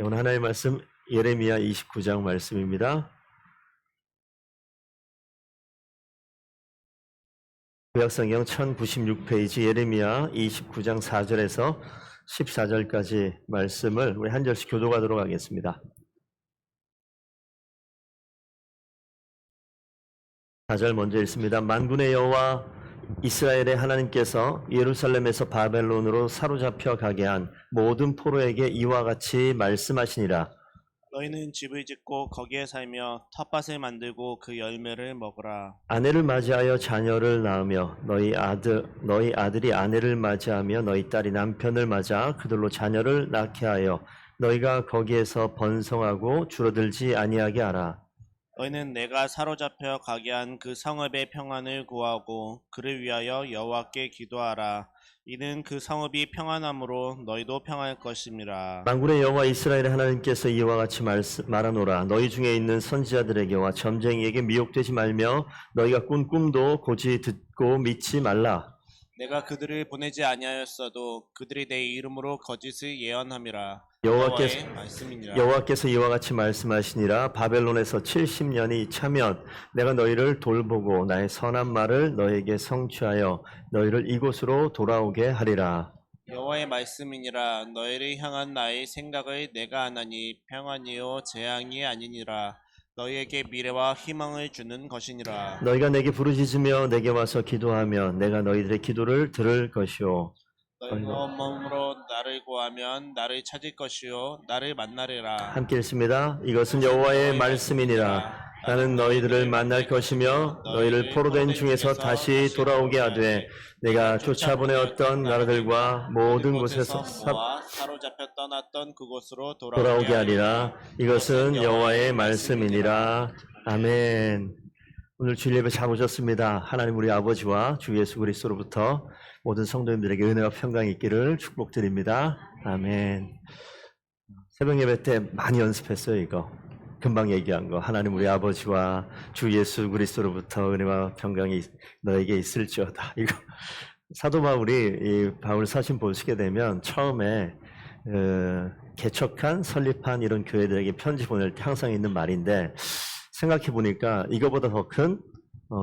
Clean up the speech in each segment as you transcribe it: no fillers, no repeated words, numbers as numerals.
오늘 하나의 말씀 예레미야 29장 말씀입니다. 구약성경 1096페이지 예레미야 29장 4절에서 14절까지 말씀을 우리 한 절씩 교독하도록 하겠습니다. 4절 먼저 읽습니다. 만군의 여호와 이스라엘의 하나님께서 예루살렘에서 바벨론으로 사로잡혀 가게 한 모든 포로에게 이와 같이 말씀하시니라. 너희는 집을 짓고 거기에 살며 텃밭을 만들고 그 열매를 먹으라. 아내를 맞이하여 자녀를 낳으며 너희 아들이 아내를 맞이하며 너희 딸이 남편을 맞아 그들로 자녀를 낳게 하여 너희가 거기에서 번성하고 줄어들지 아니하게 하라. 너희는 내가 사로잡혀 가게 한 그 성읍의 평안을 구하고 그를 위하여 여호와께 기도하라. 이는 그 성읍이 평안함으로 너희도 평안할 것임이라. 만군의 여호와 이스라엘의 하나님께서 이와 같이 말하노라. 너희 중에 있는 선지자들에게와 점쟁이에게 미혹되지 말며 너희가 꾼 꿈도 고지 듣고 믿지 말라. 내가 그들을 보내지 아니하였어도 그들이 내 이름으로 거짓을 예언함이라. 여호와께서 여호와의 말씀이니라. 여호와께서 이와 같이 말씀하시니라. 바벨론에서 70년이 차면 내가 너희를 돌보고 나의 선한 말을 너희에게 성취하여 너희를 이곳으로 돌아오게 하리라. 여호와의 말씀이니라. 너희를 향한 나의 생각을 내가 하나니 평안이요 재앙이 아니니라. 너희에게 미래와 희망을 주는 것이니라. 너희가 내게 부르짖으며 내게 와서 기도하면 내가 너희들의 기도를 들을 것이요 너희가 온몸으로 나를 구하면 나를 찾을 것이요 나를 만나리라. 함께 읽습니다. 이것은 여호와의 말씀이니라. 나는 너희들을 만날 것이며 너희를 포로된 중에서 다시 돌아오게 하되 내가 쫓아보내었던 나라들과 모든 곳에서 모아 사로잡혀 떠났던 그곳으로 돌아오게 하리라. 이것은 여호와의 말씀이니라. 아멘. 오늘 주일 예배 잘 오셨습니다. 하나님 우리 아버지와 주 예수 그리스도로부터 모든 성도님들에게 은혜와 평강이 있기를 축복드립니다. 아멘. 새벽 예배 때 많이 연습했어요, 이거. 금방 얘기한 거. 하나님 우리 아버지와 주 예수 그리스도로부터 은혜와 평강이 너에게 있을지어다. 이거 사도 바울이 이 바울 서신 보시게 되면 처음에 개척한 설립한 이런 교회들에게 편지 보낼 때 항상 있는 말인데 생각해 보니까 이거보다 더 큰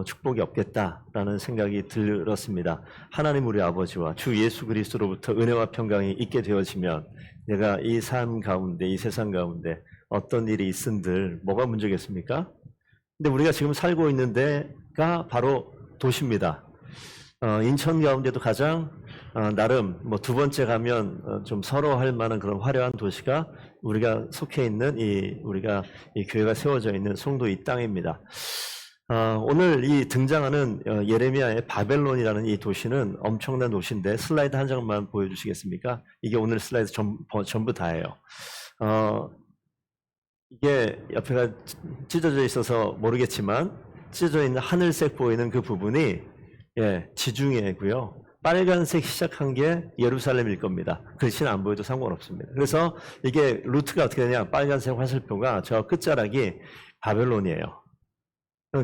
축복이 없겠다라는 생각이 들었습니다. 하나님 우리 아버지와 주 예수 그리스도로부터 은혜와 평강이 있게 되어지면 내가 이 삶 가운데 이 세상 가운데 어떤 일이 있은들 뭐가 문제겠습니까? 근데 우리가 지금 살고 있는 데가 바로 도시입니다. 인천 가운데도 가장 나름 뭐 두 번째 가면 좀 서러워할 만한 그런 화려한 도시가 우리가 속해 있는 우리가 이 교회가 세워져 있는 송도 이 땅입니다. 오늘 이 등장하는 예레미야의 바벨론이라는 이 도시는 엄청난 도시인데 슬라이드 한 장만 보여주시겠습니까? 이게 오늘 슬라이드 전부 다예요. 이게 옆에가 찢어져 있어서 모르겠지만 찢어져 있는 하늘색 보이는 그 부분이 지중해고요. 빨간색 시작한 게 예루살렘일 겁니다. 글씨는 안 보여도 상관없습니다. 그래서 이게 루트가 어떻게 되냐? 빨간색 화살표가 저 끝자락이 바벨론이에요.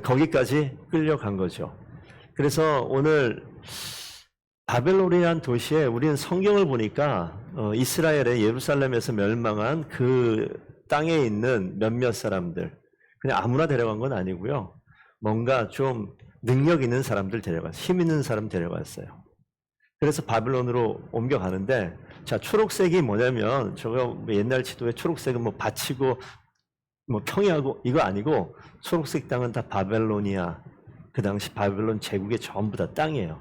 거기까지 끌려간 거죠. 그래서 오늘 바벨론이라는 도시에 우리는 성경을 보니까 이스라엘의 예루살렘에서 멸망한 그 땅에 있는 몇몇 사람들, 그냥 아무나 데려간 건 아니고요. 뭔가 좀 능력 있는 사람들 데려갔어요. 힘 있는 사람 데려갔어요. 그래서 바벨론으로 옮겨가는데, 자, 초록색이 뭐냐면, 저거 옛날 지도에 초록색은 뭐 밭이고, 뭐 평야고, 이거 아니고, 초록색 땅은 다 바벨로니아. 그 당시 바벨론 제국의 전부 다 땅이에요.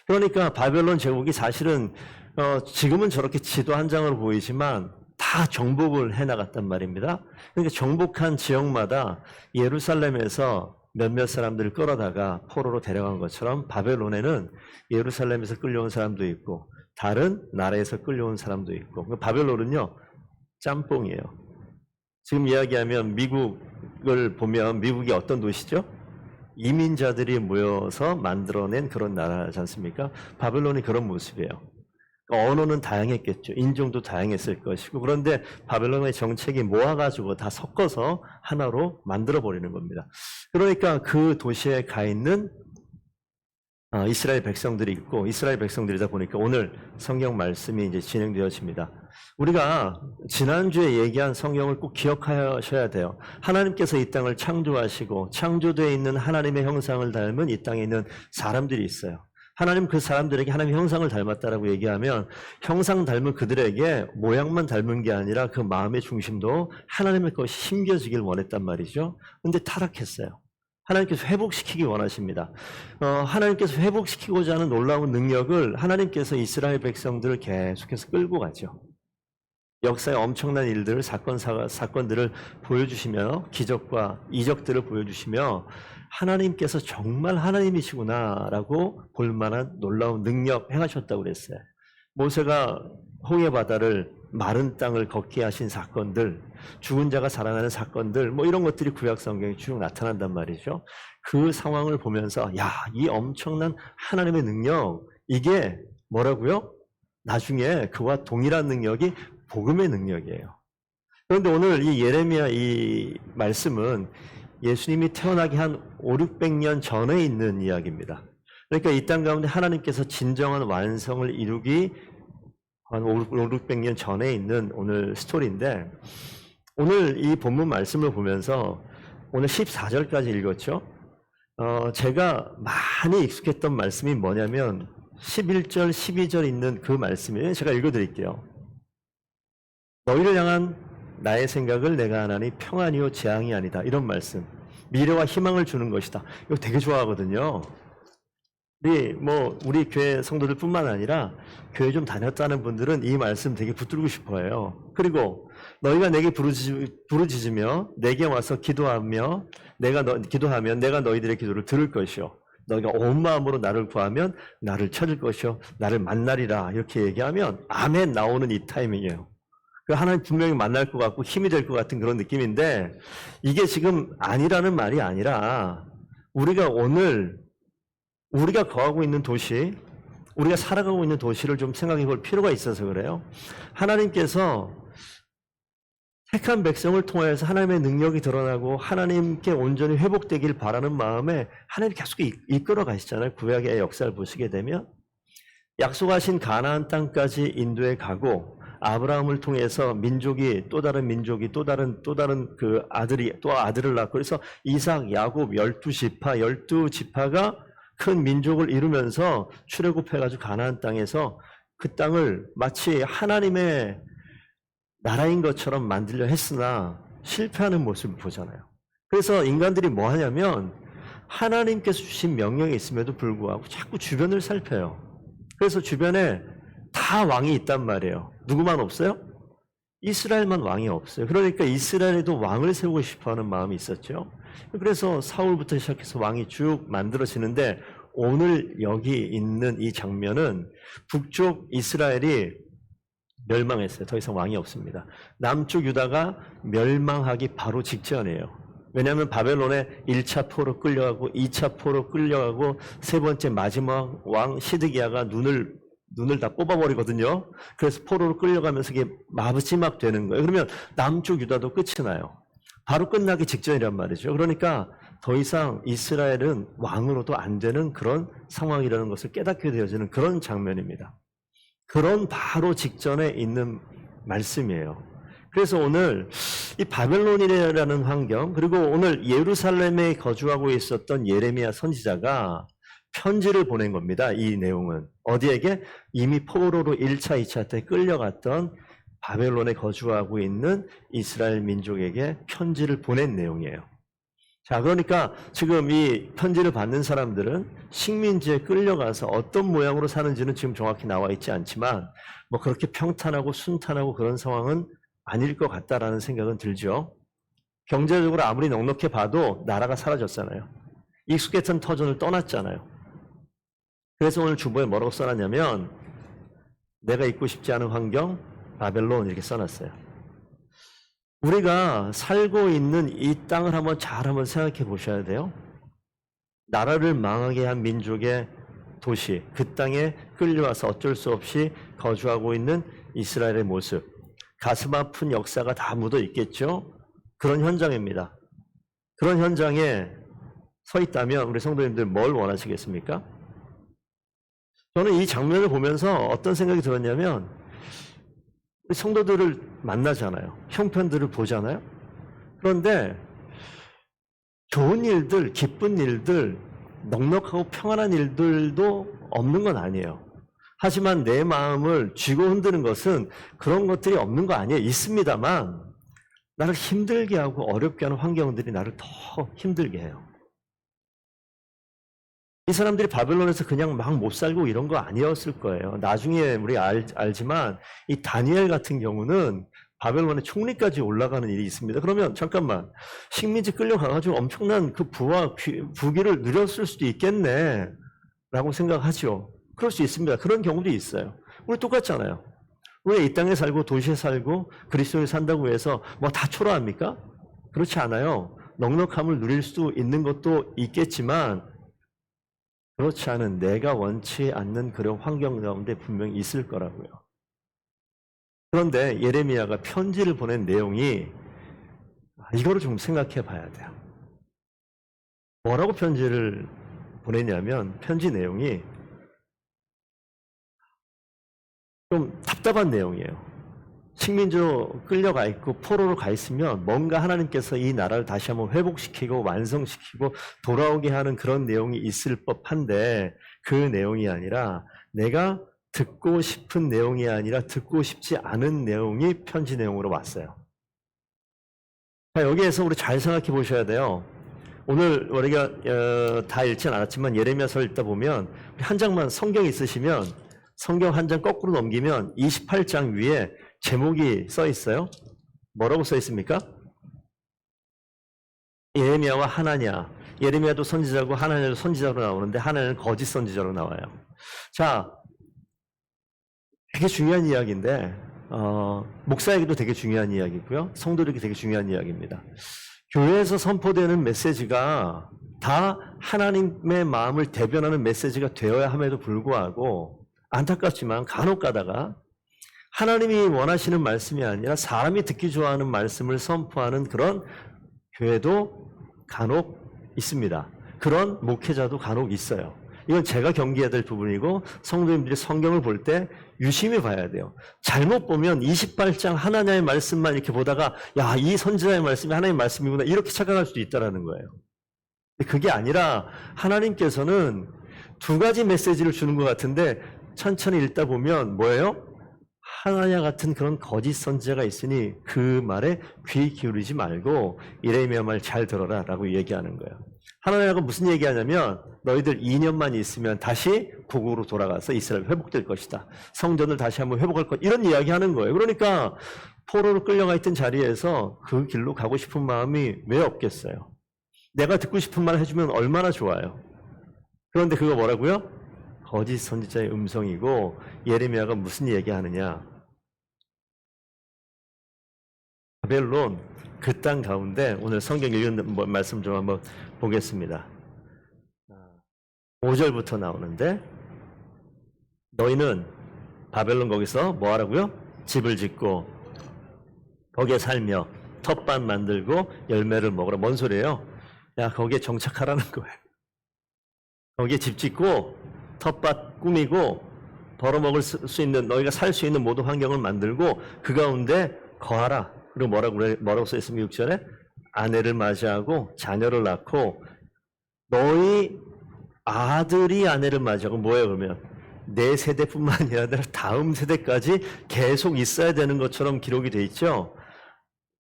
그러니까 바벨론 제국이 사실은, 지금은 저렇게 지도 한 장으로 보이지만, 다 정복을 해나갔단 말입니다. 그러니까 정복한 지역마다 예루살렘에서 몇몇 사람들을 끌어다가 포로로 데려간 것처럼 바벨론에는 예루살렘에서 끌려온 사람도 있고 다른 나라에서 끌려온 사람도 있고 바벨론은요 짬뽕이에요. 지금 이야기하면 미국을 보면 미국이 어떤 도시죠? 이민자들이 모여서 만들어낸 그런 나라지 않습니까? 바벨론이 그런 모습이에요. 언어는 다양했겠죠. 인종도 다양했을 것이고 그런데 바벨론의 정책이 모아가지고 다 섞어서 하나로 만들어버리는 겁니다. 그러니까 그 도시에 가 있는 이스라엘 백성들이 있고 이스라엘 백성들이다 보니까 오늘 성경 말씀이 이제 진행되어집니다. 우리가 지난주에 얘기한 성경을 꼭 기억하셔야 돼요. 하나님께서 이 땅을 창조하시고 창조되어 있는 하나님의 형상을 닮은 이 땅에 있는 사람들이 있어요. 하나님 그 사람들에게 하나님의 형상을 닮았다라고 얘기하면 형상 닮은 그들에게 모양만 닮은 게 아니라 그 마음의 중심도 하나님의 것이 심겨지길 원했단 말이죠. 근데 타락했어요. 하나님께서 회복시키기 원하십니다. 하나님께서 회복시키고자 하는 놀라운 능력을 하나님께서 이스라엘 백성들을 계속해서 끌고 가죠. 역사의 엄청난 일들을 사건들을 보여주시며 기적과 이적들을 보여주시며 하나님께서 정말 하나님이시구나라고 볼만한 놀라운 능력 행하셨다고 그랬어요. 모세가 홍해 바다를 마른 땅을 걷게 하신 사건들, 죽은 자가 살아나는 사건들, 뭐 이런 것들이 구약 성경에 쭉 나타난단 말이죠. 그 상황을 보면서 야, 이 엄청난 하나님의 능력, 이게 뭐라고요? 나중에 그와 동일한 능력이 복음의 능력이에요. 그런데 오늘 이 예레미야 이 말씀은 예수님이 태어나기 한 500~600년 전에 있는 이야기입니다. 그러니까 이 땅 가운데 하나님께서 진정한 완성을 이루기 한 500~600년 전에 있는 오늘 스토리인데 오늘 이 본문 말씀을 보면서 오늘 14절까지 읽었죠. 제가 많이 익숙했던 말씀이 뭐냐면 11절, 12절 있는 그 말씀이에요. 제가 읽어드릴게요. 너희를 향한 나의 생각을 내가 하나니 평안이요 재앙이 아니다. 이런 말씀. 미래와 희망을 주는 것이다. 이거 되게 좋아하거든요. 우리 교회 성도들뿐만 아니라 교회 좀 다녔다는 분들은 이 말씀 되게 붙들고 싶어해요. 그리고 너희가 내게 부르짖으며 내게 와서 기도하면 내가 너희들의 기도를 들을 것이요. 너희가 온 마음으로 나를 구하면 나를 찾을 것이요. 나를 만나리라. 이렇게 얘기하면 아멘 나오는 이 타이밍이에요. 하나님 분명히 만날 것 같고 힘이 될 것 같은 그런 느낌인데 이게 지금 아니라는 말이 아니라 우리가 거하고 있는 도시, 우리가 살아가고 있는 도시를 좀 생각해 볼 필요가 있어서 그래요. 하나님께서 택한 백성을 통해서 하나님의 능력이 드러나고 하나님께 온전히 회복되길 바라는 마음에 하나님이 계속 이끌어 가시잖아요. 구약의 역사를 보시게 되면 약속하신 가나안 땅까지 인도해 가고 아브라함을 통해서 또 다른 민족이 또 다른 그 아들을 낳고 그래서 이삭, 야곱 12지파가 큰 민족을 이루면서 출애굽해가지고 가나안 땅에서 그 땅을 마치 하나님의 나라인 것처럼 만들려 했으나 실패하는 모습을 보잖아요. 그래서 인간들이 뭐 하냐면 하나님께서 주신 명령이 있음에도 불구하고 자꾸 주변을 살펴요. 그래서 주변에 다 왕이 있단 말이에요. 누구만 없어요? 이스라엘만 왕이 없어요. 그러니까 이스라엘에도 왕을 세우고 싶어하는 마음이 있었죠. 그래서 사울부터 시작해서 왕이 쭉 만들어지는데 오늘 여기 있는 이 장면은 북쪽 이스라엘이 멸망했어요. 더 이상 왕이 없습니다. 남쪽 유다가 멸망하기 바로 직전이에요. 왜냐하면 바벨론에 1차 포로 끌려가고 2차 포로 끌려가고 세 번째 마지막 왕 시드기야가 눈을 다 뽑아버리거든요. 그래서 포로로 끌려가면서 이게 마지막 되는 거예요. 그러면 남쪽 유다도 끝이 나요. 바로 끝나기 직전이란 말이죠. 그러니까 더 이상 이스라엘은 왕으로도 안 되는 그런 상황이라는 것을 깨닫게 되어지는 그런 장면입니다. 그런 바로 직전에 있는 말씀이에요. 그래서 오늘 이 바벨론이라는 환경, 그리고 오늘 예루살렘에 거주하고 있었던 예레미야 선지자가 편지를 보낸 겁니다. 이 내용은 어디에게? 이미 포로로 1차, 2차 때 끌려갔던 바벨론에 거주하고 있는 이스라엘 민족에게 편지를 보낸 내용이에요. 자, 그러니까 지금 이 편지를 받는 사람들은 식민지에 끌려가서 어떤 모양으로 사는지는 지금 정확히 나와 있지 않지만 뭐 그렇게 평탄하고 순탄하고 그런 상황은 아닐 것 같다라는 생각은 들죠. 경제적으로 아무리 넉넉해 봐도 나라가 사라졌잖아요. 익숙했던 터전을 떠났잖아요. 그래서 오늘 주보에 뭐라고 써놨냐면 내가 있고 싶지 않은 환경, 바벨론 이렇게 써놨어요. 우리가 살고 있는 이 땅을 한번 생각해 보셔야 돼요. 나라를 망하게 한 민족의 도시, 그 땅에 끌려와서 어쩔 수 없이 거주하고 있는 이스라엘의 모습, 가슴 아픈 역사가 다 묻어 있겠죠. 그런 현장입니다. 그런 현장에 서 있다면 우리 성도님들 뭘 원하시겠습니까? 저는 이 장면을 보면서 어떤 생각이 들었냐면 우리 성도들을 만나잖아요. 형편들을 보잖아요. 그런데 좋은 일들, 기쁜 일들, 넉넉하고 평안한 일들도 없는 건 아니에요. 하지만 내 마음을 쥐고 흔드는 것은 그런 것들이 없는 거 아니에요. 있습니다만 나를 힘들게 하고 어렵게 하는 환경들이 나를 더 힘들게 해요. 이 사람들이 바벨론에서 그냥 막 못 살고 이런 거 아니었을 거예요. 나중에 우리 알지만 이 다니엘 같은 경우는 바벨론의 총리까지 올라가는 일이 있습니다. 그러면 잠깐만 식민지 끌려가가지고 엄청난 그 부와 부귀를 누렸을 수도 있겠네 라고 생각하죠. 그럴 수 있습니다. 그런 경우도 있어요. 우리 똑같잖아요. 왜 이 땅에 살고 도시에 살고 그리스도인이 산다고 해서 뭐 다 초라합니까? 그렇지 않아요. 넉넉함을 누릴 수 있는 것도 있겠지만 그렇지 않은 내가 원치 않는 그런 환경 가운데 분명히 있을 거라고요. 그런데 예레미야가 편지를 보낸 내용이 이거를 좀 생각해 봐야 돼요. 뭐라고 편지를 보냈냐면 편지 내용이 좀 답답한 내용이에요. 식민지로 끌려가 있고 포로로 가 있으면 뭔가 하나님께서 이 나라를 다시 한번 회복시키고 완성시키고 돌아오게 하는 그런 내용이 있을 법한데 그 내용이 아니라 내가 듣고 싶은 내용이 아니라 듣고 싶지 않은 내용이 편지 내용으로 왔어요. 자, 여기에서 우리 잘 생각해 보셔야 돼요. 오늘 우리가 다 읽진 않았지만 예레미야서를 읽다 보면 한 장만 성경 있으시면 성경 한 장 거꾸로 넘기면 28장 위에 제목이 써 있어요. 뭐라고 써 있습니까? 예레미야와 하나냐. 예레미야도 선지자고 하나냐도 선지자로 나오는데 하나냐는 거짓 선지자로 나와요. 자, 되게 중요한 이야기인데 목사에게도 되게 중요한 이야기고요. 성도들에게 되게 중요한 이야기입니다. 교회에서 선포되는 메시지가 다 하나님의 마음을 대변하는 메시지가 되어야 함에도 불구하고 안타깝지만 간혹 가다가 하나님이 원하시는 말씀이 아니라 사람이 듣기 좋아하는 말씀을 선포하는 그런 교회도 간혹 있습니다. 그런 목회자도 간혹 있어요. 이건 제가 경계해야 될 부분이고 성도님들이 성경을 볼 때 유심히 봐야 돼요. 잘못 보면 28장 하나님의 말씀만 이렇게 보다가 야, 이 선지자의 말씀이 하나님의 말씀이구나 이렇게 착각할 수도 있다는 거예요. 그게 아니라 하나님께서는 두 가지 메시지를 주는 것 같은데 천천히 읽다 보면 뭐예요? 하나냐 같은 그런 거짓 선지자가 있으니 그 말에 귀 기울이지 말고 예레미야 말 잘 들어라 라고 얘기하는 거예요. 하나냐가 무슨 얘기하냐면 너희들 2년만 있으면 다시 고국으로 돌아가서 이스라엘 회복될 것이다. 성전을 다시 한번 회복할 것 이런 이야기 하는 거예요. 그러니까 포로로 끌려가 있던 자리에서 그 길로 가고 싶은 마음이 왜 없겠어요? 내가 듣고 싶은 말 해주면 얼마나 좋아요. 그런데 그거 뭐라고요? 거짓 선지자의 음성이고 예레미야가 무슨 얘기하느냐? 바벨론 그 땅 가운데 오늘 성경 읽은 말씀 좀 한번 보겠습니다. 5절부터 나오는데 너희는 바벨론 거기서 뭐 하라고요? 집을 짓고 거기에 살며 텃밭 만들고 열매를 먹으라. 뭔 소리예요? 야, 거기에 정착하라는 거예요. 거기에 집 짓고 텃밭 꾸미고 벌어먹을 수 있는 너희가 살 수 있는 모든 환경을 만들고 그 가운데 거하라. 그리고 뭐라고 써 있습니까? 6절에 아내를 맞이하고 자녀를 낳고 너희 아들이 아내를 맞이하고 뭐예요 그러면? 내 세대뿐만이 아니라 다음 세대까지 계속 있어야 되는 것처럼 기록이 돼 있죠.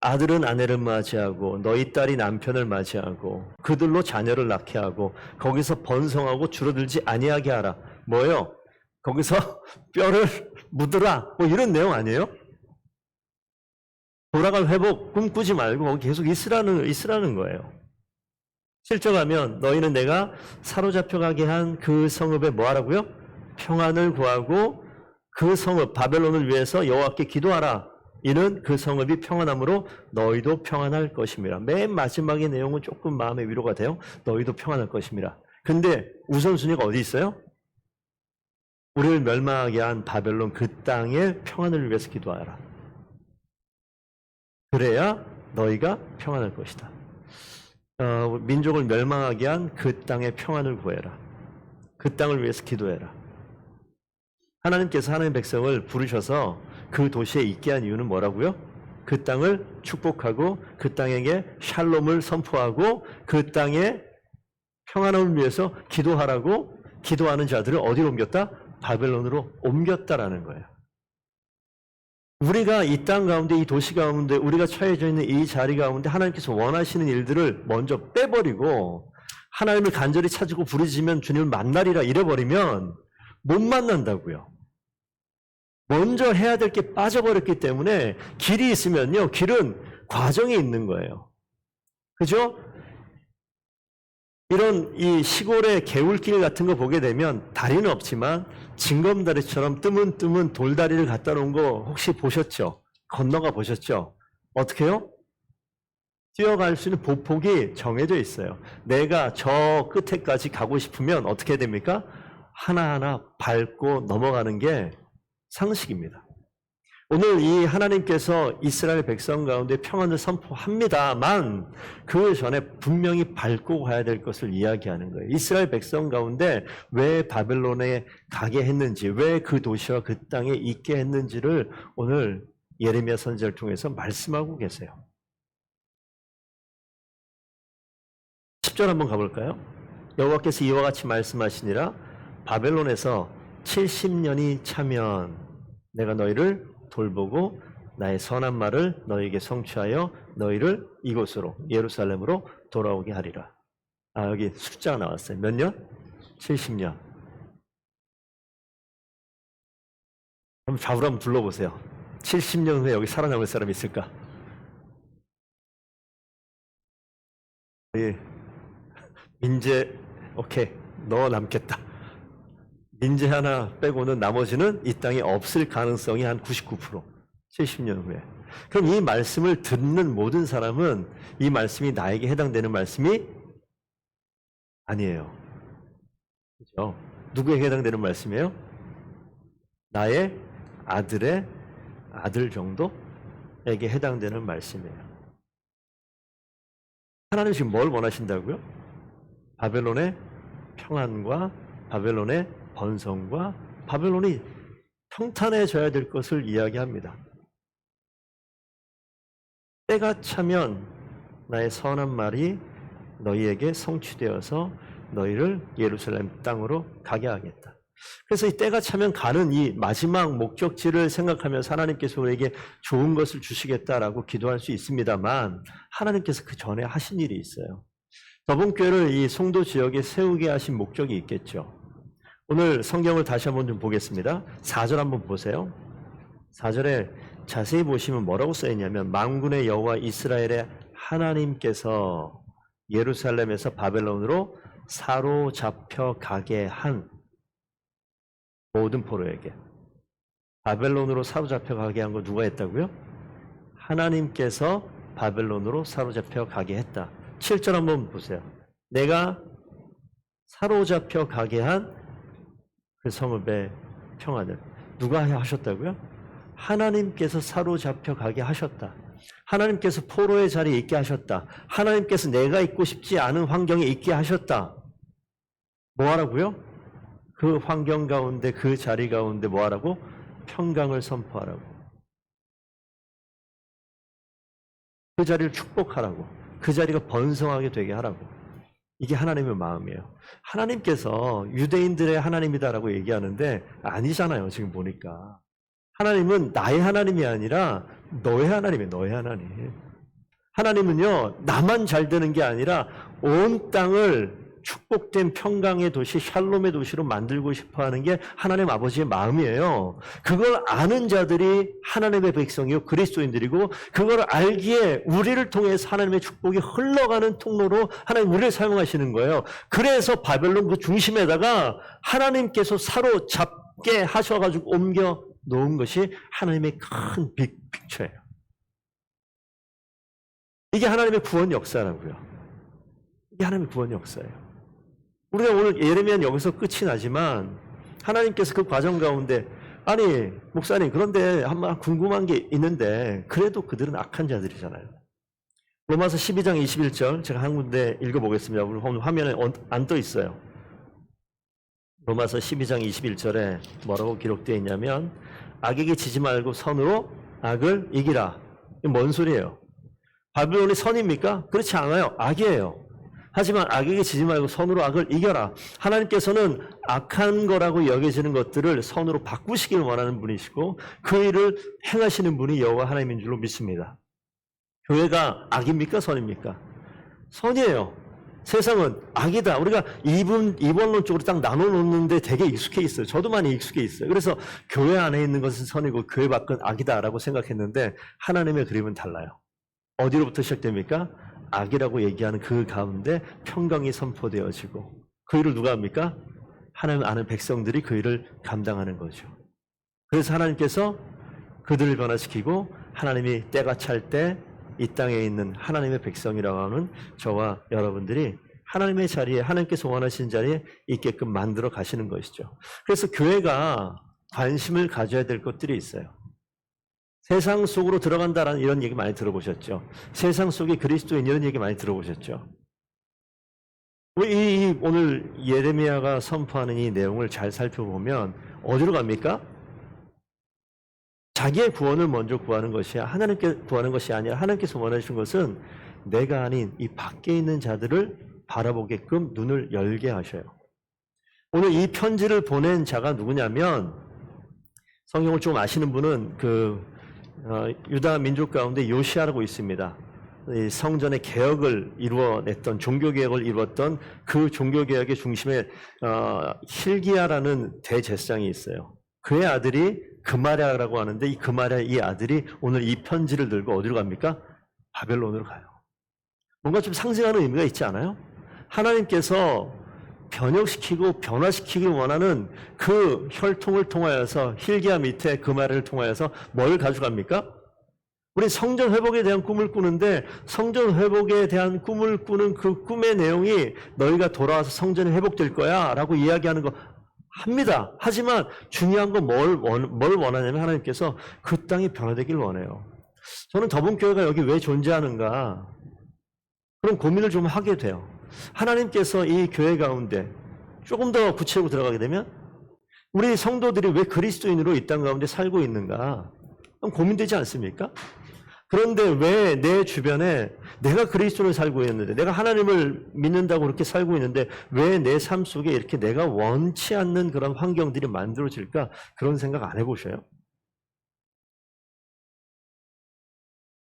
아들은 아내를 맞이하고 너희 딸이 남편을 맞이하고 그들로 자녀를 낳게 하고 거기서 번성하고 줄어들지 아니하게 하라. 뭐예요? 거기서 뼈를 묻으라. 뭐 이런 내용 아니에요? 돌아갈 회복 꿈꾸지 말고 거기 계속 있으라는 거예요. 실적하면 너희는 내가 사로잡혀가게 한 그 성읍에 뭐 하라고요? 평안을 구하고 그 성읍 바벨론을 위해서 여호와께 기도하라. 이는 그 성읍이 평안함으로 너희도 평안할 것입니다. 맨 마지막의 내용은 조금 마음의 위로가 돼요. 너희도 평안할 것입니다. 근데 우선순위가 어디 있어요? 우리를 멸망하게 한 바벨론 그 땅의 평안을 위해서 기도하라. 그래야 너희가 평안할 것이다. 민족을 멸망하게 한 그 땅의 평안을 구해라. 그 땅을 위해서 기도해라. 하나님께서 하나님의 백성을 부르셔서 그 도시에 있게 한 이유는 뭐라고요? 그 땅을 축복하고 그 땅에게 샬롬을 선포하고 그 땅에 평안함을 위해서 기도하라고 기도하는 자들을 어디로 옮겼다? 바벨론으로 옮겼다라는 거예요. 우리가 이 땅 가운데, 이 도시 가운데, 우리가 처해져 있는 이 자리 가운데 하나님께서 원하시는 일들을 먼저 빼버리고 하나님을 간절히 찾고 부르짖으면 주님을 만나리라 이래버리면 못 만난다고요. 먼저 해야 될 게 빠져버렸기 때문에 길이 있으면요, 길은 과정이 있는 거예요. 그죠? 이런 이 시골의 개울길 같은 거 보게 되면 다리는 없지만 징검다리처럼 뜨문뜨문 돌다리를 갖다 놓은 거 혹시 보셨죠? 건너가 보셨죠? 어떻게 해요? 뛰어갈 수 있는 보폭이 정해져 있어요. 내가 저 끝에까지 가고 싶으면 어떻게 됩니까? 하나하나 밟고 넘어가는 게 상식입니다. 오늘 이 하나님께서 이스라엘 백성 가운데 평안을 선포합니다만 그 전에 분명히 밟고 가야 될 것을 이야기하는 거예요. 이스라엘 백성 가운데 왜 바벨론에 가게 했는지, 왜 그 도시와 그 땅에 있게 했는지를 오늘 예레미야 선지자를 통해서 말씀하고 계세요. 10절 한번 가볼까요? 여호와께서 이와 같이 말씀하시니라. 바벨론에서 70년이 차면 내가 너희를 돌보고 나의 선한 말을 너희에게 성취하여 너희를 이곳으로 예루살렘으로 돌아오게 하리라. 아, 여기 숫자가 나왔어요. 몇 년? 70년. 그럼 좌우로 한번 둘러보세요. 70년 후에 여기 살아남을 사람이 있을까? 민재, 오케이, 너 남겠다. 민재 하나 빼고는 나머지는 이 땅에 없을 가능성이 한 99%. 70년 후에. 그럼 이 말씀을 듣는 모든 사람은 이 말씀이 나에게 해당되는 말씀이 아니에요. 그렇죠? 누구에게 해당되는 말씀이에요? 나의 아들의 아들 정도에게 해당되는 말씀이에요. 하나님 지금 뭘 원하신다고요? 바벨론의 평안과 바벨론의 번성과 바벨론이 평탄해져야 될 것을 이야기합니다. 때가 차면 나의 선한 말이 너희에게 성취되어서 너희를 예루살렘 땅으로 가게 하겠다. 그래서 이 때가 차면 가는 이 마지막 목적지를 생각하면서 하나님께서 우리에게 좋은 것을 주시겠다라고 기도할 수 있습니다만 하나님께서 그 전에 하신 일이 있어요. 더본교회를 이 송도 지역에 세우게 하신 목적이 있겠죠. 오늘 성경을 다시 한번 좀 보겠습니다. 4절 한번 보세요. 4절에 자세히 보시면 뭐라고 써있냐면 만군의 여호와 이스라엘의 하나님께서 예루살렘에서 바벨론으로 사로잡혀 가게 한 모든 포로에게 바벨론으로 사로잡혀 가게 한 거 누가 했다고요? 하나님께서 바벨론으로 사로잡혀 가게 했다. 7절 한번 보세요. 내가 사로잡혀 가게 한 그 성읍의 평안을 누가 하셨다고요? 하나님께서 사로잡혀 가게 하셨다. 하나님께서 포로의 자리에 있게 하셨다. 하나님께서 내가 있고 싶지 않은 환경에 있게 하셨다. 뭐 하라고요? 그 환경 가운데 그 자리 가운데 뭐 하라고? 평강을 선포하라고. 그 자리를 축복하라고. 그 자리가 번성하게 되게 하라고. 이게 하나님의 마음이에요. 하나님께서 유대인들의 하나님이다라고 얘기하는데 아니잖아요. 지금 보니까. 하나님은 나의 하나님이 아니라 너의 하나님이에요. 너의 하나님. 하나님은요. 나만 잘 되는 게 아니라 온 땅을 축복된 평강의 도시, 샬롬의 도시로 만들고 싶어하는 게 하나님 아버지의 마음이에요. 그걸 아는 자들이 하나님의 백성이요 그리스도인들이고 그걸 알기에 우리를 통해서 하나님의 축복이 흘러가는 통로로 하나님 우리를 사용하시는 거예요. 그래서 바벨론 그 중심에다가 하나님께서 사로잡게 하셔가지고 옮겨 놓은 것이 하나님의 큰 빅픽처예요. 이게 하나님의 구원 역사라고요. 이게 하나님의 구원 역사예요. 우리가 오늘 예레미야는 여기서 끝이 나지만 하나님께서 그 과정 가운데 아니 목사님 그런데 한번 궁금한 게 있는데 그래도 그들은 악한 자들이잖아요. 로마서 12장 21절 제가 한 군데 읽어보겠습니다. 우리 화면에 안 떠 있어요. 로마서 12장 21절에 뭐라고 기록되어 있냐면 악에게 지지 말고 선으로 악을 이기라. 이게 뭔 소리예요? 바벨론이 선입니까? 그렇지 않아요. 악이에요. 하지만 악에게 지지 말고 선으로 악을 이겨라. 하나님께서는 악한 거라고 여겨지는 것들을 선으로 바꾸시길 원하는 분이시고 그 일을 행하시는 분이 여호와 하나님인 줄로 믿습니다. 교회가 악입니까? 선입니까? 선이에요. 세상은 악이다. 우리가 이원론적으로 딱 나눠놓는데 되게 익숙해 있어요. 저도 많이 익숙해 있어요. 그래서 교회 안에 있는 것은 선이고 교회 밖은 악이다라고 생각했는데 하나님의 그림은 달라요. 어디로부터 시작됩니까? 악이라고 얘기하는 그 가운데 평강이 선포되어지고 그 일을 누가 합니까? 하나님 아는 백성들이 그 일을 감당하는 거죠. 그래서 하나님께서 그들을 변화시키고 하나님이 때가 찰 때 이 땅에 있는 하나님의 백성이라고 하는 저와 여러분들이 하나님의 자리에 하나님께서 원하시는 자리에 있게끔 만들어 가시는 것이죠. 그래서 교회가 관심을 가져야 될 것들이 있어요. 세상 속으로 들어간다라는 이런 얘기 많이 들어보셨죠. 세상 속에 그리스도인 이런 얘기 많이 들어보셨죠. 오늘 예레미야가 선포하는 이 내용을 잘 살펴보면 어디로 갑니까? 자기의 구원을 먼저 구하는 것이 하나님께 구하는 것이 아니라 하나님께서 원하시는 것은 내가 아닌 이 밖에 있는 자들을 바라보게끔 눈을 열게 하셔요. 오늘 이 편지를 보낸 자가 누구냐면 성경을 좀 아시는 분은 유다 민족 가운데 요시아라고 있습니다. 성전의 개혁을 이루어냈던 종교개혁을 이루었던 그 종교개혁의 중심에 hil기야라는 대제사장이 있어요. 그의 아들이 그마랴라고 하는데 이 그마랴 이 아들이 오늘 이 편지를 들고 어디로 갑니까? 바벨론으로 가요. 뭔가 좀 상징하는 의미가 있지 않아요? 하나님께서 변혁시키고 변화시키길 원하는 그 혈통을 통하여서 hil기야 밑에 그마랴를 통하여서 뭘 가져갑니까? 우리 성전 회복에 대한 꿈을 꾸는데 성전 회복에 대한 꿈을 꾸는 그 꿈의 내용이 너희가 돌아와서 성전이 회복될 거야 라고 이야기하는 거 합니다. 하지만 중요한 건 뭘 원하냐면 하나님께서 그 땅이 변화되길 원해요. 저는 더분교회가 여기 왜 존재하는가 그런 고민을 좀 하게 돼요. 하나님께서 이 교회 가운데 조금 더 구체적으로 들어가게 되면 우리 성도들이 왜 그리스도인으로 이 땅 가운데 살고 있는가 고민되지 않습니까? 그런데 왜 내 주변에 내가 그리스도를 살고 있는데 내가 하나님을 믿는다고 그렇게 살고 있는데 왜 내 삶 속에 이렇게 내가 원치 않는 그런 환경들이 만들어질까? 그런 생각 안 해보셔요?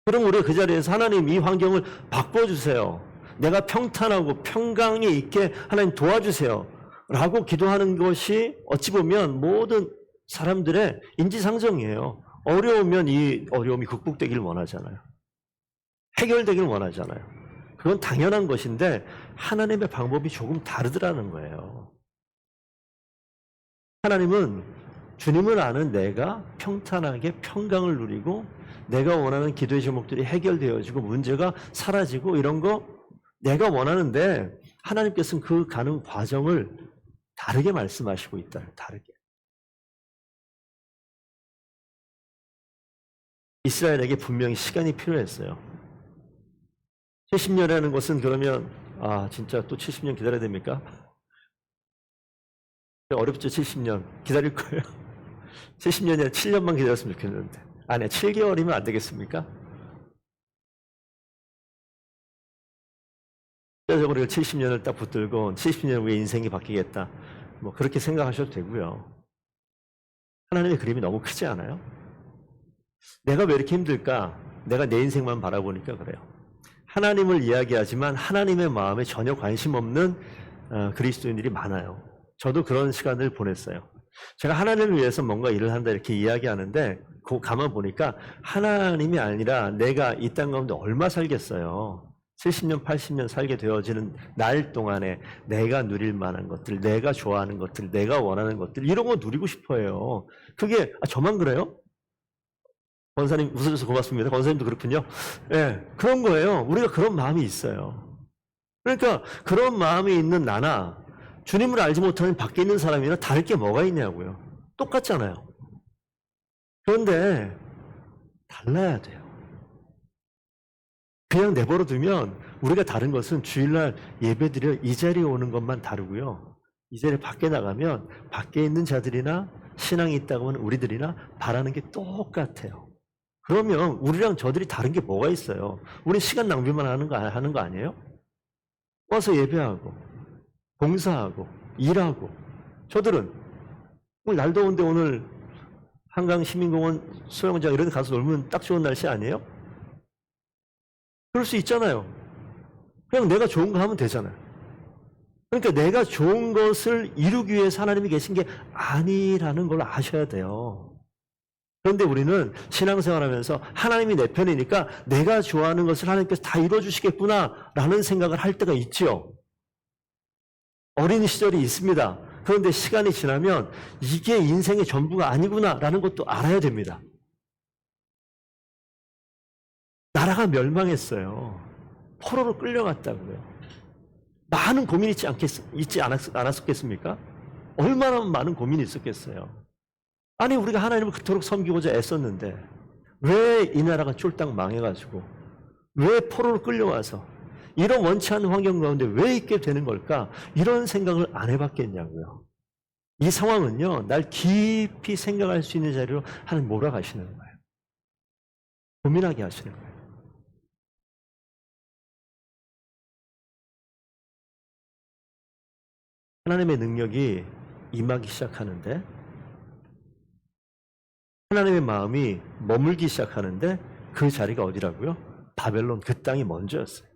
그럼 우리가 그 자리에서 하나님 이 환경을 바꿔주세요. 내가 평탄하고 평강이 있게 하나님 도와주세요. 라고 기도하는 것이 어찌 보면 모든 사람들의 인지상정이에요. 어려우면 이 어려움이 극복되길 원하잖아요. 해결되길 원하잖아요. 그건 당연한 것인데 하나님의 방법이 조금 다르더라는 거예요. 하나님은 주님을 아는 내가 평탄하게 평강을 누리고 내가 원하는 기도의 제목들이 해결되어지고 문제가 사라지고 이런 거 내가 원하는데 하나님께서는 그 가는 과정을 다르게 말씀하시고 있다. 다르게. 이스라엘에게 분명히 시간이 필요했어요. 70년이라는 것은 그러면 진짜 또 70년 기다려야 됩니까? 어렵죠. 70년 기다릴 거예요. 70년이 아니라 7년만 기다렸으면 좋겠는데 아니 7개월이면 안 되겠습니까? 실제적으로 70년을 딱 붙들고 70년 후에 인생이 바뀌겠다 뭐 그렇게 생각하셔도 되고요. 하나님의 그림이 너무 크지 않아요? 내가 왜 이렇게 힘들까? 내가 내 인생만 바라보니까 그래요. 하나님을 이야기하지만 하나님의 마음에 전혀 관심 없는 그리스도인들이 많아요. 저도 그런 시간을 보냈어요. 제가 하나님을 위해서 뭔가 일을 한다 이렇게 이야기하는데 가만 보니까 하나님이 아니라 내가 이 땅 가운데 얼마 살겠어요. 70년, 80년 살게 되어지는 날 동안에 내가 누릴 만한 것들, 내가 좋아하는 것들, 내가 원하는 것들 이런 거 누리고 싶어요. 그게 저만 그래요? 권사님 웃어줘서 고맙습니다. 권사님도 그렇군요. 예, 그런 거예요. 우리가 그런 마음이 있어요. 그러니까 그런 마음이 있는 나나 주님을 알지 못하는 밖에 있는 사람이나 다를 게 뭐가 있냐고요. 똑같잖아요. 그런데 달라야 돼요. 그냥 내버려 두면 우리가 다른 것은 주일날 예배드려 이 자리에 오는 것만 다르고요. 이 자리에 밖에 나가면 밖에 있는 자들이나 신앙이 있다고 하면 우리들이나 바라는 게 똑같아요. 그러면 우리랑 저들이 다른 게 뭐가 있어요? 우리 시간 낭비만 하는 거 아니에요? 와서 예배하고 봉사하고 일하고. 저들은 오늘 날 더운데 오늘 한강 시민공원 수영장 이런 데 가서 놀면 딱 좋은 날씨 아니에요? 그럴 수 있잖아요. 그냥 내가 좋은 거 하면 되잖아요. 그러니까 내가 좋은 것을 이루기 위해서 하나님이 계신 게 아니라는 걸 아셔야 돼요. 그런데 우리는 신앙생활하면서 하나님이 내 편이니까 내가 좋아하는 것을 하나님께서 다 이루어주시겠구나 라는 생각을 할 때가 있죠. 어린 시절이 있습니다. 그런데 시간이 지나면 이게 인생의 전부가 아니구나 라는 것도 알아야 됩니다. 나라가 멸망했어요. 포로로 끌려갔다고요. 많은 고민이 있지 않았겠습니까? 얼마나 많은 고민이 있었겠어요. 아니 우리가 하나님을 그토록 섬기고자 애썼는데 왜 이 나라가 쫄딱 망해가지고 왜 포로로 끌려와서 이런 원치 않는 환경 가운데 왜 있게 되는 걸까? 이런 생각을 안 해봤겠냐고요. 이 상황은요, 날 깊이 생각할 수 있는 자리로 하나님 몰아가시는 거예요. 고민하게 하시는 거예요. 하나님의 능력이 임하기 시작하는데 하나님의 마음이 머물기 시작하는데 그 자리가 어디라고요? 바벨론 그 땅이 먼저였어요.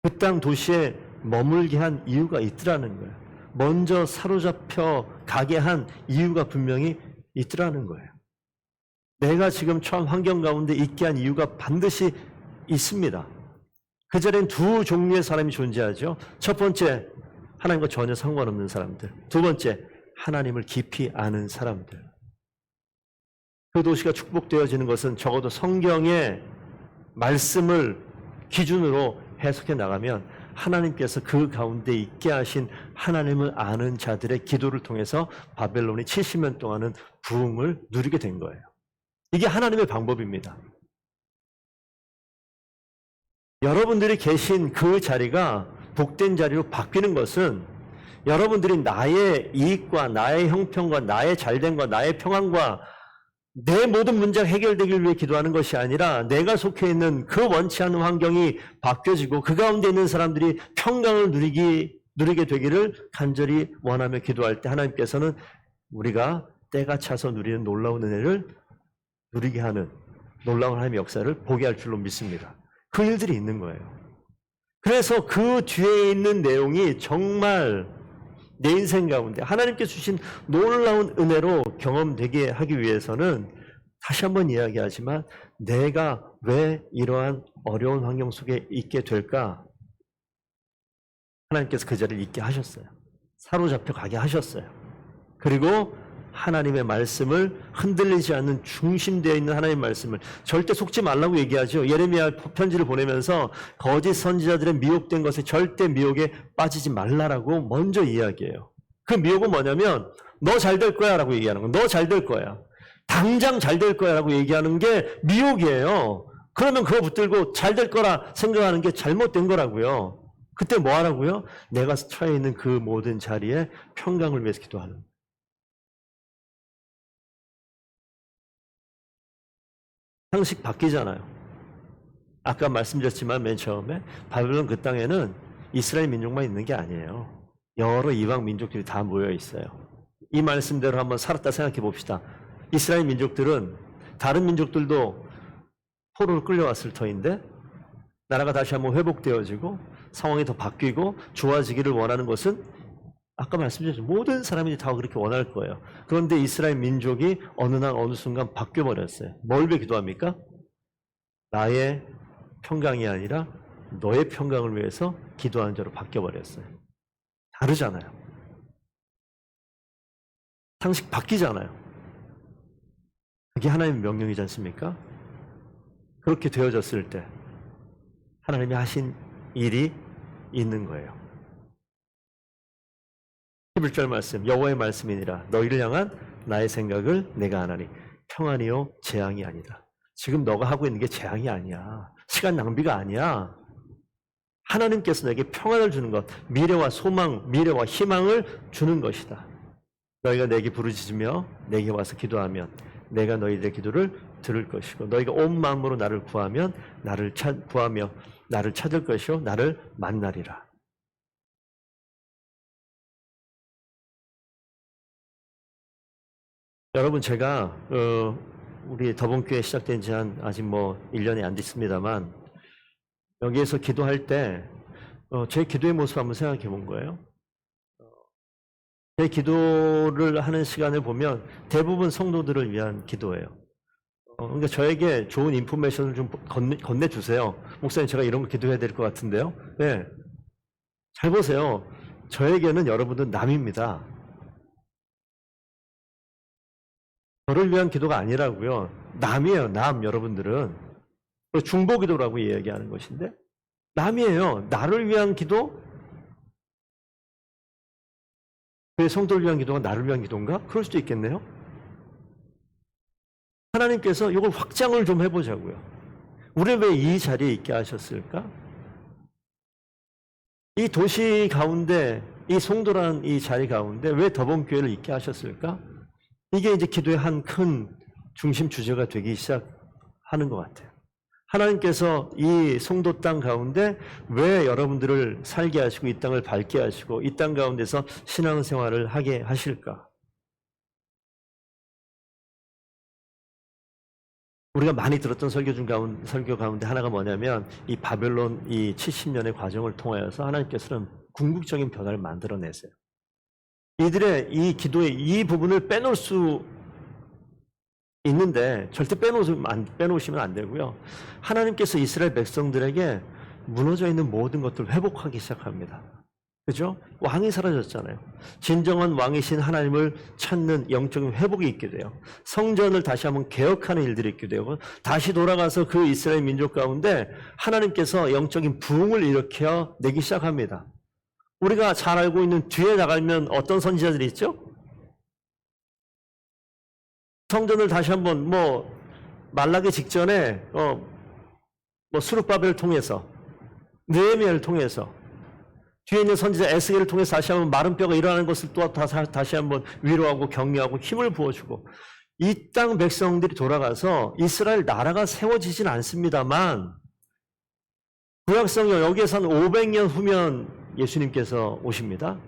그 땅 도시에 머물게 한 이유가 있더라는 거예요. 먼저 사로잡혀 가게 한 이유가 분명히 있더라는 거예요. 내가 지금 처한 환경 가운데 있게 한 이유가 반드시 있습니다. 그 자리엔 두 종류의 사람이 존재하죠. 첫 번째, 하나님과 전혀 상관없는 사람들. 두 번째, 하나님을 깊이 아는 사람들. 그 도시가 축복되어지는 것은 적어도 성경의 말씀을 기준으로 해석해 나가면 하나님께서 그 가운데 있게 하신 하나님을 아는 자들의 기도를 통해서 바벨론이 70년 동안은 부흥을 누리게 된 거예요. 이게 하나님의 방법입니다. 여러분들이 계신 그 자리가 복된 자리로 바뀌는 것은 여러분들이 나의 이익과 나의 형편과 나의 잘됨과 나의 평안과 내 모든 문제가 해결되길 위해 기도하는 것이 아니라 내가 속해 있는 그 원치 않는 환경이 바뀌어지고 그 가운데 있는 사람들이 평강을 누리게 되기를 간절히 원하며 기도할 때 하나님께서는 우리가 때가 차서 누리는 놀라운 은혜를 누리게 하는 놀라운 하나님의 역사를 보게 할 줄로 믿습니다. 그 일들이 있는 거예요. 그래서 그 뒤에 있는 내용이 정말 내 인생 가운데 하나님께 주신 놀라운 은혜로 경험되게 하기 위해서는 다시 한번 이야기하지만 내가 왜 이러한 어려운 환경 속에 있게 될까? 하나님께서 그 자리를 있게 하셨어요. 사로잡혀 가게 하셨어요. 그리고 하나님의 말씀을 흔들리지 않는 중심되어 있는 하나님의 말씀을 절대 속지 말라고 얘기하죠. 예레미야 편지를 보내면서 거짓 선지자들의 미혹된 것에 절대 미혹에 빠지지 말라라고 먼저 이야기해요. 그 미혹은 뭐냐면 너 잘 될 거야 라고 얘기하는 거예요. 너 잘 될 거야. 당장 잘 될 거야 라고 얘기하는 게 미혹이에요. 그러면 그거 붙들고 잘 될 거라 생각하는 게 잘못된 거라고요. 그때 뭐 하라고요? 내가 처해 있는 그 모든 자리에 평강을 위해서 기도하는 거예요. 상식 바뀌잖아요. 아까 말씀드렸지만 맨 처음에 바벨론 그 땅에는 이스라엘 민족만 있는 게 아니에요. 여러 이방 민족들이 다 모여 있어요. 이 말씀대로 한번 살았다 생각해 봅시다. 이스라엘 민족들은 다른 민족들도 포로로 끌려왔을 터인데 나라가 다시 한번 회복되어지고 상황이 더 바뀌고 좋아지기를 원하는 것은 아까 말씀드렸죠. 모든 사람이 다 그렇게 원할 거예요. 그런데 이스라엘 민족이 어느 날 어느 순간 바뀌어버렸어요. 뭘 위해 기도합니까? 나의 평강이 아니라 너의 평강을 위해서 기도하는 자로 바뀌어버렸어요. 다르잖아요. 상식 바뀌잖아요. 그게 하나님의 명령이지 않습니까? 그렇게 되어졌을 때 하나님이 하신 일이 있는 거예요. 11절 말씀, 여호와의 말씀이니라 너희를 향한 나의 생각을 내가 아나니 평안이요 재앙이 아니다. 지금 너가 하고 있는 게 재앙이 아니야. 시간 낭비가 아니야. 하나님께서 내게 평안을 주는 것, 미래와 소망, 미래와 희망을 주는 것이다. 너희가 내게 부르짖으며 내게 와서 기도하면 내가 너희들의 기도를 들을 것이고 너희가 온 마음으로 나를 구하면 구하며 나를 찾을 것이요 나를 만나리라. 여러분 제가 우리 더본교회 시작된 지 아직 1년이 안 됐습니다만 여기에서 기도할 때 제 기도의 모습 한번 생각해 본 거예요. 제 기도를 하는 시간을 보면 대부분 성도들을 위한 기도예요. 그러니까 저에게 좋은 인포메이션을 좀 건네주세요. 목사님 제가 이런 거 기도해야 될 것 같은데요. 네. 잘 보세요. 저에게는 여러분들 남입니다. 저를 위한 기도가 아니라고요. 남이에요. 남 여러분들은. 중보기도라고 이야기하는 것인데 남이에요. 나를 위한 기도? 그 성도를 위한 기도가 나를 위한 기도인가? 그럴 수도 있겠네요. 하나님께서 이걸 확장을 좀 해보자고요. 우리를 왜 이 자리에 있게 하셨을까? 이 도시 가운데, 이 송도라는 이 자리 가운데 왜 더본교회를 있게 하셨을까? 이게 이제 기도의 한 큰 중심 주제가 되기 시작하는 것 같아요. 하나님께서 이 송도 땅 가운데 왜 여러분들을 살게 하시고 이 땅을 밟게 하시고 이 땅 가운데서 신앙생활을 하게 하실까? 우리가 많이 들었던 설교 가운데 하나가 뭐냐면 이 바벨론 이 70년의 과정을 통하여서 하나님께서는 궁극적인 변화를 만들어내세요. 이들의 이 기도의 이 부분을 빼놓을 수 있는데 절대 빼놓으시면 안 되고요. 하나님께서 이스라엘 백성들에게 무너져 있는 모든 것들을 회복하기 시작합니다. 그죠? 왕이 사라졌잖아요. 진정한 왕이신 하나님을 찾는 영적인 회복이 있게 돼요. 성전을 다시 한번 개혁하는 일들이 있게 되고 다시 돌아가서 그 이스라엘 민족 가운데 하나님께서 영적인 부흥을 일으켜 내기 시작합니다. 우리가 잘 알고 있는 뒤에 나가면 어떤 선지자들이 있죠? 성전을 다시 한번 말라기 직전에 스룹바벨을 통해서 느헤미야를 통해서 뒤에 있는 선지자 에스겔을 통해서 다시 한번 마른 뼈가 일어나는 것을 또 다시 한번 위로하고 격려하고 힘을 부어주고 이 땅 백성들이 돌아가서 이스라엘 나라가 세워지진 않습니다만 구약성경 여기에서 한 500년 후면 예수님께서 오십니다.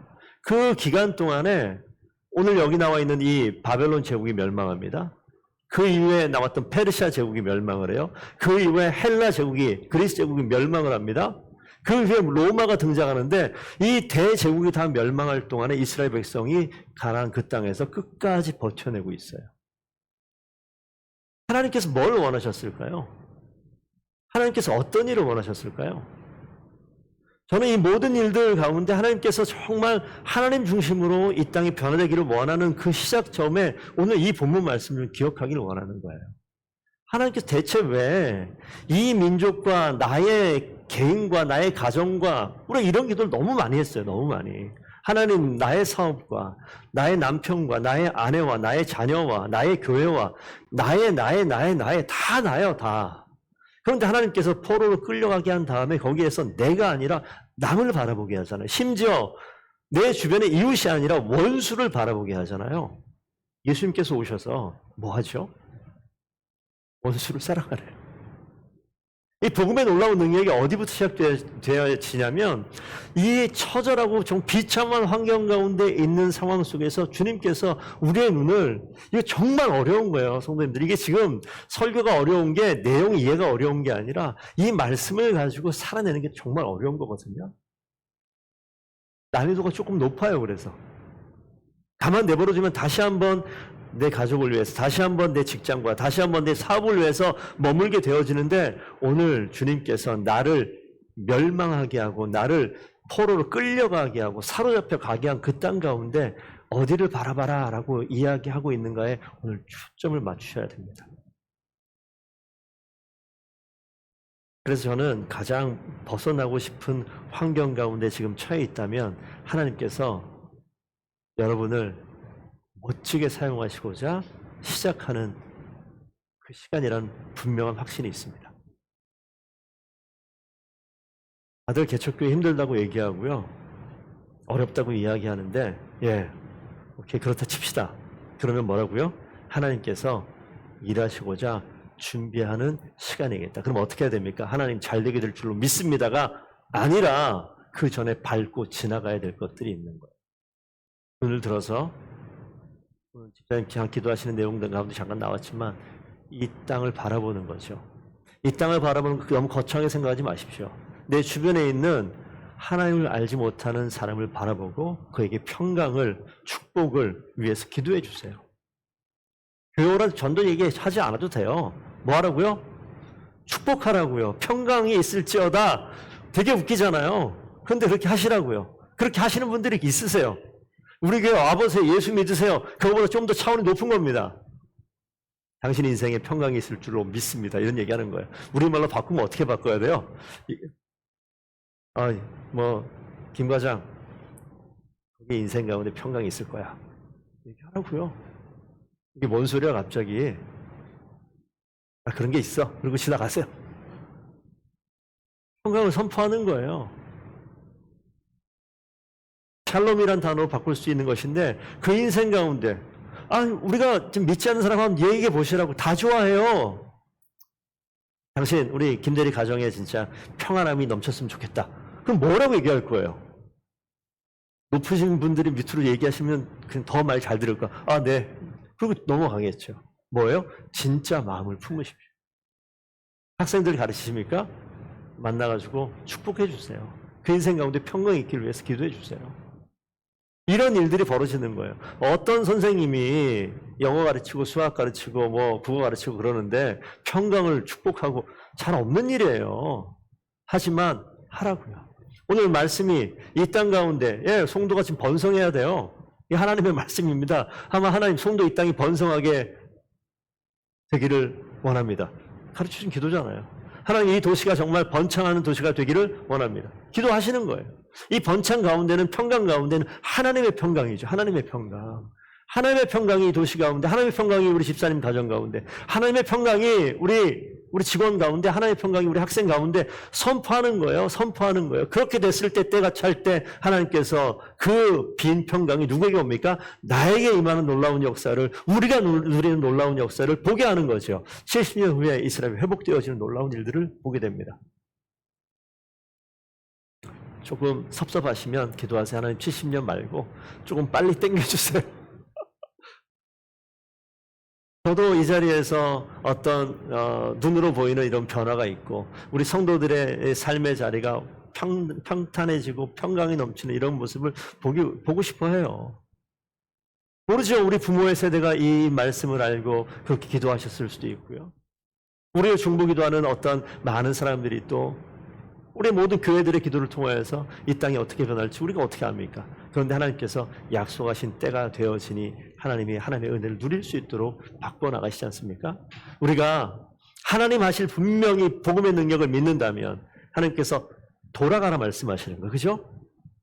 그 기간 동안에 오늘 여기 나와 있는 이 바벨론 제국이 멸망합니다. 그 이후에 나왔던 페르시아 제국이 멸망을 해요. 그 이후에 헬라 제국이 그리스 제국이 멸망을 합니다. 그 후에 로마가 등장하는데 이 대제국이 다 멸망할 동안에 이스라엘 백성이 가나안 그 땅에서 끝까지 버텨내고 있어요. 하나님께서 뭘 원하셨을까요? 하나님께서 어떤 일을 원하셨을까요? 저는 이 모든 일들 가운데 하나님께서 정말 하나님 중심으로 이 땅이 변화되기를 원하는 그 시작점에 오늘 이 본문 말씀을 기억하기를 원하는 거예요. 하나님께서 대체 왜 이 민족과 나의 개인과 나의 가정과 우리가 이런 기도를 너무 많이 했어요. 너무 많이. 하나님 나의 사업과 나의 남편과 나의 아내와 나의 자녀와 나의 교회와 나의 다 나요. 다. 그런데 하나님께서 포로로 끌려가게 한 다음에 거기에서 내가 아니라 남을 바라보게 하잖아요. 심지어 내 주변의 이웃이 아니라 원수를 바라보게 하잖아요. 예수님께서 오셔서 뭐 하죠? 원수를 사랑하래요. 이 복음에 놀라운 능력이 어디부터 시작되어지냐면 이 처절하고 좀 비참한 환경 가운데 있는 상황 속에서 주님께서 우리의 눈을 이게 정말 어려운 거예요. 성도님들. 이게 지금 설교가 어려운 게 내용 이해가 어려운 게 아니라 이 말씀을 가지고 살아내는 게 정말 어려운 거거든요. 난이도가 조금 높아요. 그래서 가만 내버려두면 다시 한번 내 가족을 위해서, 다시 한번 내 직장과 다시 한번 내 사업을 위해서 머물게 되어지는데 오늘 주님께서 나를 멸망하게 하고 나를 포로로 끌려가게 하고 사로잡혀 가게 한 그 땅 가운데 어디를 바라봐라 라고 이야기하고 있는가에 오늘 초점을 맞추셔야 됩니다. 그래서 저는 가장 벗어나고 싶은 환경 가운데 지금 처해 있다면 하나님께서 여러분을 멋지게 사용하시고자 시작하는 그 시간이란 분명한 확신이 있습니다. 다들 개척교회 힘들다고 얘기하고요. 어렵다고 이야기하는데, 오케이, 그렇다 칩시다. 그러면 뭐라고요? 하나님께서 일하시고자 준비하는 시간이겠다. 그럼 어떻게 해야 됩니까? 하나님 잘 되게 될 줄로 믿습니다가 아니라 그 전에 밟고 지나가야 될 것들이 있는 거예요. 오늘 들어서 집사님 그냥 기도하시는 내용들 가운데 잠깐 나왔지만 이 땅을 바라보는 거죠. 이 땅을 바라보는 거 너무 거창하게 생각하지 마십시오. 내 주변에 있는 하나님을 알지 못하는 사람을 바라보고 그에게 평강을, 축복을 위해서 기도해 주세요. 교회 오라도 전도 얘기하지 않아도 돼요. 뭐 하라고요? 축복하라고요. 평강이 있을지어다. 되게 웃기잖아요. 그런데 그렇게 하시라고요. 그렇게 하시는 분들이 있으세요. 우리 교회 와보세요. 예수 믿으세요. 그거보다 좀 더 차원이 높은 겁니다. 당신 인생에 평강이 있을 줄로 믿습니다. 이런 얘기하는 거예요. 우리말로 바꾸면 어떻게 바꿔야 돼요? 김 과장, 거기 인생 가운데 평강이 있을 거야. 얘기하라고요. 이게 뭔 소리야 갑자기. 그런 게 있어. 그리고 지나가세요. 평강을 선포하는 거예요. 샬롬이란 단어로 바꿀 수 있는 것인데 그 인생 가운데 우리가 지금 믿지 않는 사람 한번 얘기해 보시라고. 다 좋아해요. 당신 우리 김대리 가정에 진짜 평안함이 넘쳤으면 좋겠다. 그럼 뭐라고 얘기할 거예요? 높으신 분들이 밑으로 얘기하시면 그냥 더 말 잘 들을 거야. 네. 그리고 넘어가겠죠. 뭐예요? 진짜 마음을 품으십시오. 학생들 가르치십니까? 만나가지고 축복해 주세요. 그 인생 가운데 평강이 있기를 위해서 기도해 주세요. 이런 일들이 벌어지는 거예요. 어떤 선생님이 영어 가르치고 수학 가르치고 국어 가르치고 그러는데 평강을 축복하고 잘 없는 일이에요. 하지만 하라고요. 오늘 말씀이 이 땅 가운데 송도가 지금 번성해야 돼요. 이 하나님의 말씀입니다. 아마 하나님 송도 이 땅이 번성하게 되기를 원합니다. 가르쳐준 기도잖아요. 하나님 이 도시가 정말 번창하는 도시가 되기를 원합니다. 기도하시는 거예요. 이 번창 가운데는, 평강 가운데는 하나님의 평강이죠. 하나님의 평강. 하나님의 평강이 이 도시 가운데, 하나님의 평강이 우리 집사님 가정 가운데, 하나님의 평강이 우리 직원 가운데, 하나님의 평강이 우리 학생 가운데 선포하는 거예요. 선포하는 거예요. 그렇게 됐을 때, 때가 찰 때 하나님께서 그 빈 평강이 누구에게 옵니까? 나에게 임하는 놀라운 역사를, 우리가 누리는 놀라운 역사를 보게 하는 거죠. 70년 후에 이스라엘이 회복되어지는 놀라운 일들을 보게 됩니다. 조금 섭섭하시면 기도하세요. 하나님 70년 말고 조금 빨리 당겨주세요. 저도 이 자리에서 어떤 눈으로 보이는 이런 변화가 있고 우리 성도들의 삶의 자리가 평탄해지고 평강이 넘치는 이런 모습을 보고 싶어 해요. 모르죠. 우리 부모의 세대가 이 말씀을 알고 그렇게 기도하셨을 수도 있고요. 우리의 중보기도하는 어떤 많은 사람들이 또 우리 모든 교회들의 기도를 통하여서 이 땅이 어떻게 변할지 우리가 어떻게 압니까? 그런데 하나님께서 약속하신 때가 되어지니 하나님의 은혜를 누릴 수 있도록 바꿔나가시지 않습니까? 우리가 하나님 하실 분명히 복음의 능력을 믿는다면 하나님께서 돌아가라 말씀하시는 거예요. 그죠?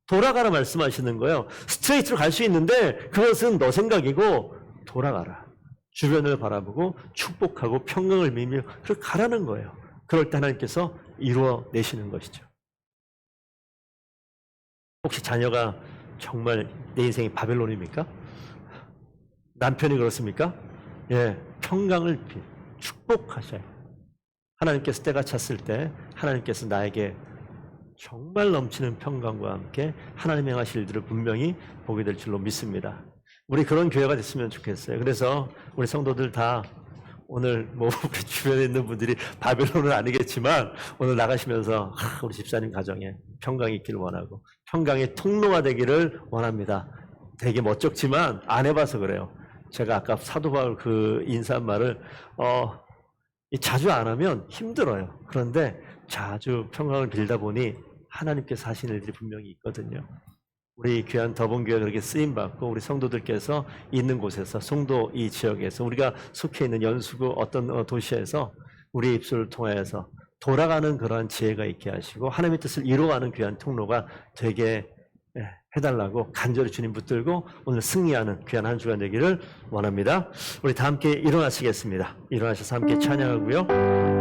돌아가라 말씀하시는 거예요. 스트레이트로 갈 수 있는데 그것은 너 생각이고 돌아가라. 주변을 바라보고 축복하고 평강을 믿으며 그렇게 가라는 거예요. 그럴 때 하나님께서 이루어내시는 것이죠. 혹시 자녀가 정말 내 인생이 바벨론입니까? 남편이 그렇습니까? 평강을 축복하셔요. 하나님께서 때가 찼을 때 하나님께서 나에게 정말 넘치는 평강과 함께 하나님의 행하실 일들을 분명히 보게 될 줄로 믿습니다. 우리 그런 교회가 됐으면 좋겠어요. 그래서 우리 성도들 다 오늘 우리 주변에 있는 분들이 바벨론은 아니겠지만 오늘 나가시면서 우리 집사님 가정에 평강이 있기를 원하고 평강의 통로가 되기를 원합니다. 되게 멋쩍지만 안 해봐서 그래요. 제가 아까 사도 바울 그 인사한 말을 자주 안 하면 힘들어요. 그런데 자주 평강을 빌다 보니 하나님께서 하시는 일들이 분명히 있거든요. 우리 귀한 더본교회 그렇게 쓰임받고 우리 성도들께서 있는 곳에서 송도 이 지역에서 우리가 속해 있는 연수구 어떤 도시에서 우리의 입술을 통하여서 돌아가는 그러한 지혜가 있게 하시고 하나님의 뜻을 이루어가는 귀한 통로가 되게 해달라고 간절히 주님 붙들고 오늘 승리하는 귀한 한 주간 되기를 원합니다. 우리 다 함께 일어나시겠습니다. 일어나셔서 함께 찬양하고요.